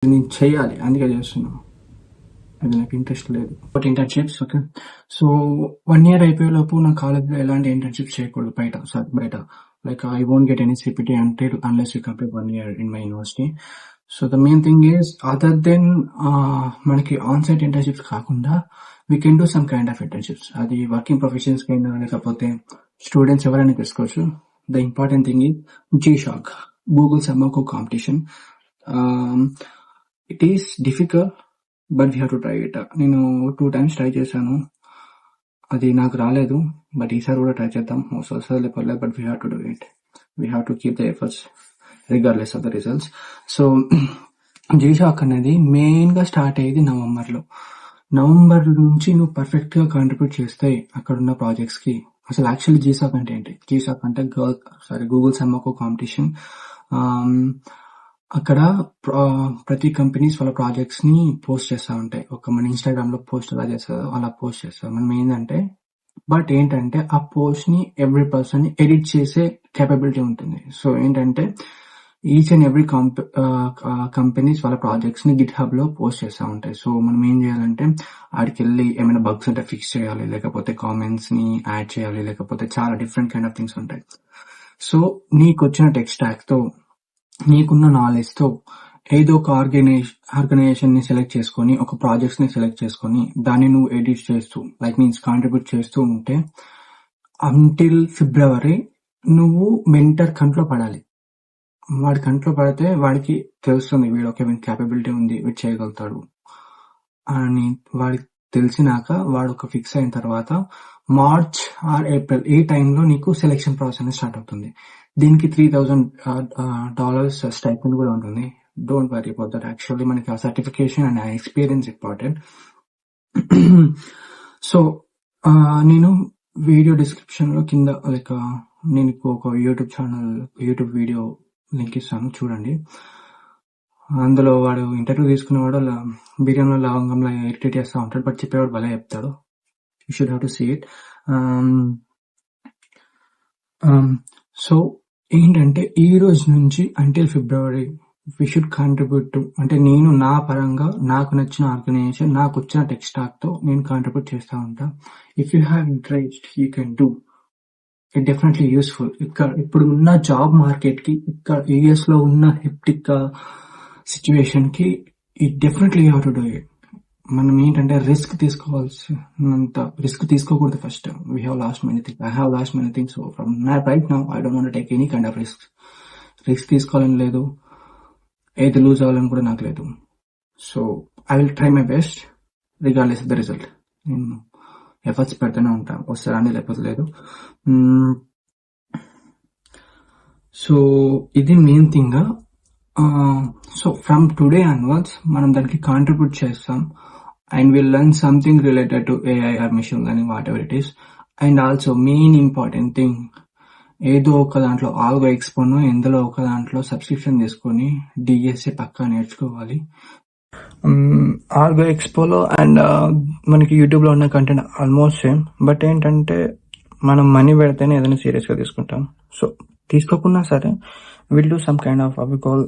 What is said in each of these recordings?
నేను చెయ్యాలి అందుకే చేస్తున్నా. అది నాకు ఇంట్రెస్ట్ లేదు. But internships okay. So 1 year అయిపోయేలోపు నా కాలేజ్‌లో ఎలాంటి ఇంటర్న్‌షిప్స్ చేయకూడదు బయట. Like I won't get any CPT until unless you complete 1 year in my university. So the main thing is other than మనకి ఆన్ సైట్ ఇంటర్న్‌షిప్స్ కాకుండా we can do some kind of internships. అది working ప్రొఫెషన్స్‌కైనా లేకపోతే students ఎవరైనా తీసుకోవచ్చు. The important thing is GSoC, Google summer code competition. It is difficult but we have to try it. నేను 2 times try చేశాను. అది నాకు రాలేదు. బట్ ఈసారి కూడా ట్రై చేద్దాం. వస్తదో పర్లేదు but we have to do it. We have to keep the efforts regardless of the results. So GSoC అనేది మెయిన్గా స్టార్ట్ అయ్యేది నవంబర్ నుంచి నువ్వు పర్ఫెక్ట్గా కాంట్రిబ్యూట్ చేస్తే అక్కడున్న ప్రాజెక్ట్స్కి. అసలు యాక్చువల్లీ జీషాక్ అంటే ఏంటి? జీషాక్ అంటే గూగుల్ సమ్మర్కో కాంపిటీషన్. అక్కడ ప్రతి కంపెనీస్ వాళ్ళ ప్రాజెక్ట్స్ ని పోస్ట్ చేస్తూ ఉంటాయి. మన ఇన్స్టాగ్రామ్ లో పోస్ట్ ఎలా చేస్తారో అలా పోస్ట్ చేస్తారు. మనం ఏంటంటే ఆ పోస్ట్ ని ఎవ్రీ పర్సన్ ఎడిట్ చేసే కేపబిలిటీ ఉంటుంది. సో ఏంటంటే ఈచ్ అండ్ ఎవ్రీ కంపెనీస్ వాళ్ళ ప్రాజెక్ట్స్ ని గిట్ హబ్ లో పోస్ట్ చేస్తూ ఉంటాయి. సో మనం ఏం చేయాలంటే ఆడికి వెళ్ళి ఏమైనా బగ్స్ ఉంటే ఫిక్స్ చేయాలి, లేకపోతే కామెంట్స్ ని యాడ్ చేయాలి, లేకపోతే చాలా డిఫరెంట్ కైండ్ ఆఫ్ థింగ్స్ ఉంటాయి. సో నీకు వచ్చిన టెక్ స్టాక్ తో, నీకున్న నాలెడ్జ్ తో ఏదో ఒక ఆర్గనైజేషన్ ని సెలెక్ట్ చేసుకొని, ఒక ప్రాజెక్ట్స్ ని సెలెక్ట్ చేసుకొని దాన్ని నువ్వు ఎడిట్ చేస్తూ మీన్స్ కాంట్రిబ్యూట్ చేస్తూ ఉంటే అంటిల్ ఫిబ్రవరి నువ్వు మెంటర్ కంట్లో పడాలి. వాడి కంట్లో పడితే వాడికి తెలుస్తుంది వీడు ఓకే వీడి క్యాపబిలిటీ ఉంది, వీడు చేయగలుగుతాడు అని. వాడికి తెలిసినాక వాడు ఒక ఫిక్స్ అయిన తర్వాత మార్చ్ ఆర్ ఏప్రిల్ ఈ టైంలో నీకు సెలెక్షన్ ప్రాసెస్ అనేది స్టార్ట్ అవుతుంది. దీనికి $3,000 స్టైపెండ్ కూడా ఉంటుంది. Don't worry about that. Actually మనకి ఆ సర్టిఫికేషన్ అండ్ ఆ ఎక్స్పీరియన్స్ ఇంపార్టెంట్. సో నేను వీడియో డిస్క్రిప్షన్ లో కింద నేను ఒక యూట్యూబ్ వీడియో లింక్ ఇస్తాను, చూడండి. అందులో వాడు ఇంటర్వ్యూ తీసుకునేవాడు బిర్యానీలో లవంగంలో ఇరిటేట్ చేస్తూ ఉంటాడు, బట్ చెప్పేవాడు భలే చెప్తాడు. You should have to see it. So ఏంటంటే ఈ రోజు నుంచి until February we should contribute to, అంటే నేను నా పరంగా నాకు నచ్చిన ఆర్గనైజేషన్, నాకు వచ్చిన టెక్ స్టాక్ తో నేను కాంట్రిబ్యూట్ చేస్తూ ఉంటా. If you have interest you can do it, definitely useful. ఇప్పుడు ఉన్న జాబ్ మార్కెట్ కి, ఇక్కడ యూఎస్ లో ఉన్న హెప్టిక్ సిచ్యువేషన్ కి it definitely you have to do it. మనం ఏంటంటే రిస్క్ తీసుకోకూడదు. First we have lost many things. I have lost many things. So from right now I don't want take any kind of risk తీసుకోవాలని లేదు, ఏది loose అవ్వాలని కూడా నాకు లేదు. So I will try my best regardless of the result. నేను efforts పెడుతూనే ఉంటాను, వస్తారని లేకపోతే లేదు. సో ఇది main thing. So from today onwards మనం దానికి కాంట్రిబ్యూట్ చేస్తాం and will learn something related to AI or machine learning, whatever it is. And also main important thing, ఏదో ఒక దాంట్లో ఆల్గో ఎక్స్పోను ఎందులో ఒక దాంట్లో సబ్స్క్రిప్షన్ తీసుకొని డిఎస్ఏ పక్కా నేర్చుకోవాలి. ఆల్గో ఎక్స్పోలో అండ్ మనకి యూట్యూబ్ లో ఉన్న కంటెంట్ ఆల్మోస్ట్ సేమ్, బట్ ఏంటంటే మనం మనీ పెడితేనే ఏదైనా సీరియస్ గా తీసుకుంటాం. సో తీసుకోకున్నా సరే will do some kind of అవి కాల్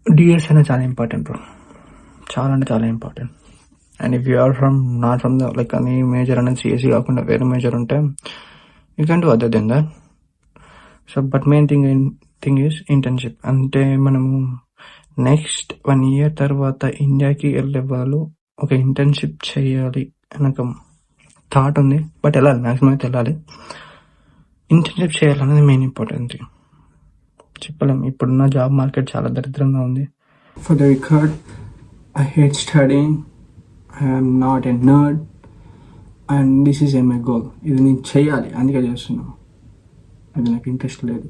డిఎస్ అనేది చాలా ఇంపార్టెంట్ బ్రో, చాలా అంటే చాలా important. And if you are not from the అని మేజర్ అనేది సిఎస్సి కాకుండా వేరే మేజర్ ఉంటే you can do other than that. So but main thing is internship. అంటే మనము నెక్స్ట్ 1 ఇయర్ తర్వాత ఇండియాకి వెళ్ళే వాళ్ళు ఒక ఇంటర్న్షిప్ చేయాలి అనక థాట్ ఉంది, బట్ వెళ్ళాలి, మ్యాక్సిమం అయితే వెళ్ళాలి. ఇంటర్న్షిప్ చేయాలనేది మెయిన్ ఇంపార్టెంట్ థింగ్. చెప్పలేం, ఇప్పుడున్న జాబ్ మార్కెట్ చాలా దరిద్రంగా ఉంది. For the record, I hate studying, I'm not a nerd and this is my goal. ఇది నేను చేయాలి అందుకే చేస్తున్నాను, అది నాకు ఇంట్రెస్ట్ లేదు.